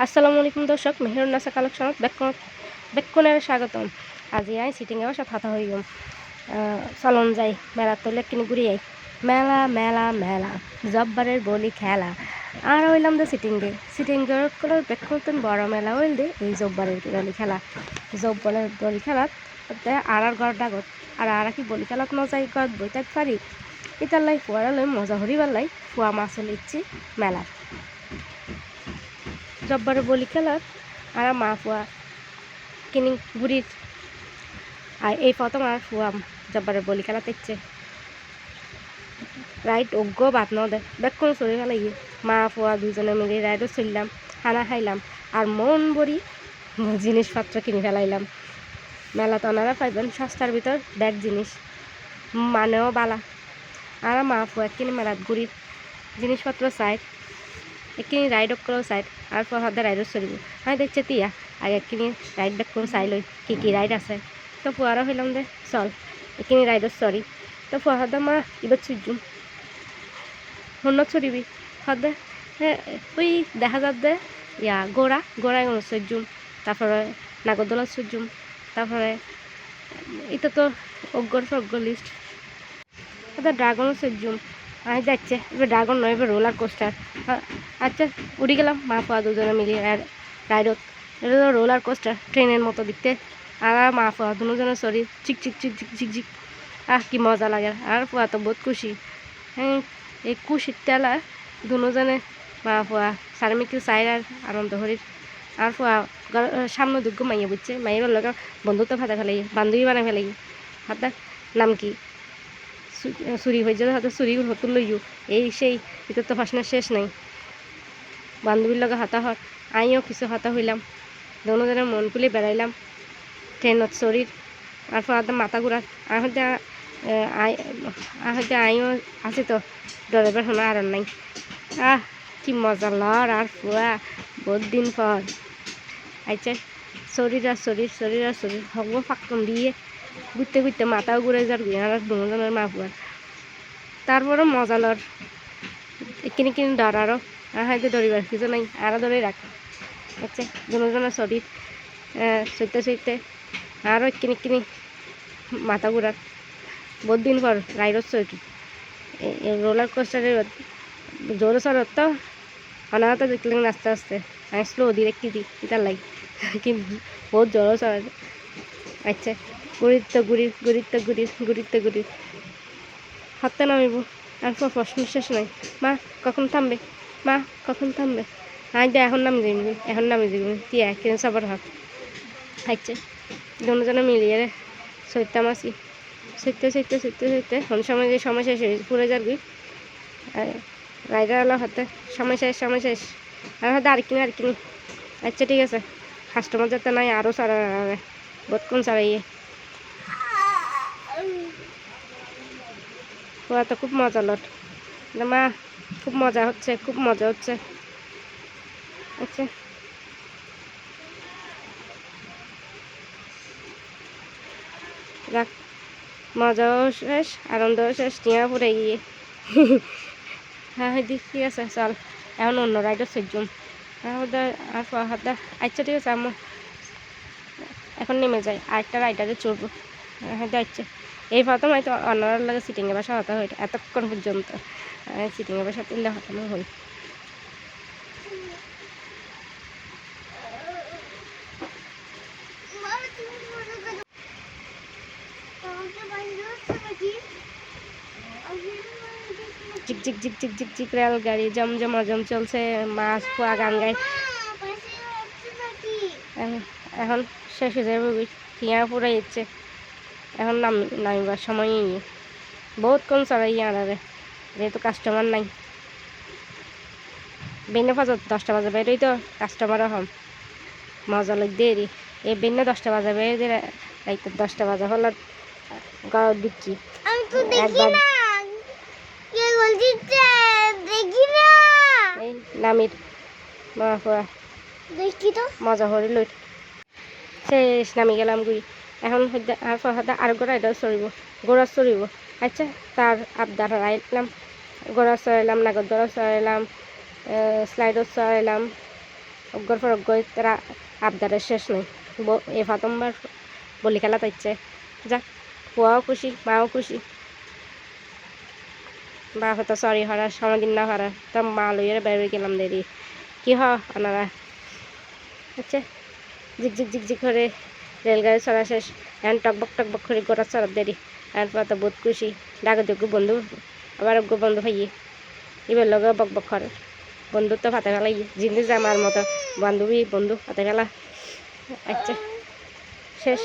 আসসালামু আলাইকুম দর্শক, মেহেরুন্নাসা কালেকশনত বেক্ষণের স্বাগতম। আজি আই সিটিংয়ে বসে কথা হই চলন যাই মেলা তলে কিনে ঘুরি আই মেলা মেলা মেলা জব্বারের বলি খেলা আর হইলাম দে সিটিংয়ের করে বেক্ষণ বড় মেলা হইল দে এই জব্বারের বলি খেলা। জব্বারের বলি খেলাত আর ঘর ডাগত আর কি বলি খেলাত নজাই গত বইতাত পারি ইতার লাই ফুয়ারা লই মজা হরিবার লাই ফুয়া মাছ লিচ্ছি মেলা জব্বারে বলি খেলার আর মা ফুয়া কিনি বুড়ির আর এই প্রথম আর ফুয়া জব্বারে বলি খেলা দেখছে রাইট অজ্ঞ বাদ ন দে বেক্ষণ চড়ি ফেলাই মা ফুয়া দুজনে মিলে রাইডও চললাম, খানা খাইলাম আর মন ভরি জিনিসপত্র কিনে ফেলাইলাম। মেলা তো ওনারা পাইবেন সস্তার ভিতর ব্যাগ জিনিস মানেও বালা। আর মা ফুয়া কিনে মেলাত ঘুরির জিনিসপত্র সাইড একখিনি রাইড করেও সাইড আর ফহাদা রাইডও চলিব আমি দেখছে তিয়া আর একখিনি রাইড ব্যাক করে চাই লই কি রাইড আছে। তো ফুয়ারা হইলাম দে চল একখিনি রাইডও সরি। তো ফহাদা মা এবার চুজুম হন্য চড়িবি হদে ওই দেখা যাক দে গোড়ায় চুজুম, তারপরে নাগরদোলা চুজুম, তারপরে এটা তো অজ্ঞ লিস্ট ড্রাগনও চুজুম। আমি যাচ্ছে এবার ড্রাগন নয়, এবার রোলার কোস্টার। আচ্ছা উড়ে গেলাম মা ফুয়া দুজনে মিলিয়ে রাইডত। এটা তো রোলার কোস্টার ট্রেনের মতো দেখতে আর মা ফুয়া দুজনে সরি চিক চিক চিক চিক চিক চিক কি মজা লাগে। আর ফুয়া তো বহুত খুশি। এই খুশির তেলা দুজনে মা ফুয়া সারমিকে চাই আর আনন্দ হরির। আর ফুয়া সামনে দুগ্গ মাইয়া বুঝছে মাইয়ের লগে বন্ধুত্ব ফাঁদা ফেলাই বান্ধবী বানাই ফেলাই হাতার নাম কি চুরি হয়ে যাবে হয়তো চুরি হতুন লইও এই সেই এটা তো ফাঁসনার শেষ নাই। বান্ধবীর লগে হাতা হর আইও কিছু হাতা হইলাম, দুজনের মন খুলে বেড়াইলাম ট্রেনত চড়ির। আর ফলে মাথা ঘুরার হয়তো আইও আছে তো ডরাইবার শোনা আর নাই। কি মজা লর আর ফুয়া বহুত দিন পর আচ্ছা শরীর আর শরীর হব ফাঁকন দিয়ে ঘুরতে ঘুরতে মাথাও ঘুরে যার আর দুজনের মা ফুয়ার। তারপরে মজা লর কিনি ডর আরও হয়তো ডরিবার কিছু নাই আরও ধরে রাখে। আচ্ছা দুজনের শরীর সইতে আরও কিনি মাথা ঘুরার বহুত দিন পর রাইডর চড়ি রোলার কোস্টারের জোরে সরত তো অনাহত দেখলেন আস্তে আস্তে আমি স্লো দিয়ে কি দিই ইতার লাগে কি বহুত জোরে সর। আচ্ছা ঘুরিতে হাতে নামিব আর প্রশ্ন শেষ নাই মা কখন থামবে আই দে এখন নামি যাবি তিয়া কিনে সবার হাত। আচ্ছা দুজনে মিলিয়ে সইতাম আসি সইতে সময় শেষ পুরে যাবি রাইডার আলো হাতে সময় শেষ আর হয়তো আর কিনি আচ্ছা ঠিক আছে কাস্টমার যাতে নাই আরও সারা বহুতক্ষণ সারাইয়ে ওরা তো খুব মজা লট মা খুব মজা হচ্ছে। আচ্ছা রাখ মজাও শেষ আনন্দও শেষ টিয়া পড়ে গিয়ে হ্যাঁ ঠিক আছে চল এখন অন্য রাইডার সজ্জুম আর হাতটা আচ্ছা ঠিক আছে আমার এখন নেমে যাই আরেকটা রাইডারে চড়বো। হ্যাঁ আচ্ছা এই প্রথম হয়তো অন্যরার লাগে সিটিংয়ে বাসা হতা হয় এতক্ষণ পর্যন্ত সিটিংয়ে বাসা তুললে হতানো হই। ঝিক রেলগাড়ি জমজম চলছে মাছ পোয়া গান গাই এখন শেষ হয়ে যাবে টিয়া পুরা ইচ্ছে এখন নামিবার সময় বহুত কম চড়াই আনারে যেহেতু কাস্টমার নাই বেনে ফাজত 10টা বাজে বেরোই তো কাস্টমারও হম মজা লাগ দেরি এই বেনে 10টা বাজে বের দিয়ে রাইতে 10টা বাজে হল গাঁত দিচ্ছি একবার এই নামির মা ফুয়া মজা হরি লই শেষ নামি গেলাম গুড়ি এখন আর ফহাদা আর গোড়াইটাও চড়িব। আচ্ছা তার আবদার আইলাম গোড়া চড়াইলাম নাগরদোলা চড়াইলাম স্লাইডও চড়াইলাম অজ্ঞর পর অজ্ঞ তারা আবদারের শেষ নেই। এ প্রথমবার বলি খেলা তাইছে, যাক পুয়াও খুশি মাও খুশি। বাপ তো সরি হরার সমাদিন না হরার তো মা লইয়ার বের গেলাম দেরি কি ওনারা আচ্ছা ঝিকঝিক ঝিকঝিক করে রেলগাড়ি চড়া শেষ। এখন টকবক করে গোড়া চড়ার দেরি। এরপর তো বহুত খুশি ডাকযোগ্য বন্ধু আবার অজ্ঞ বন্ধু ভাইয়ে এবার লগে বক করে বন্ধুত্ব ফাতে ফেলাই জিনিস আমার মতো বান্ধবী বন্ধু ফাতে ফেলা আচ্ছা শেষ।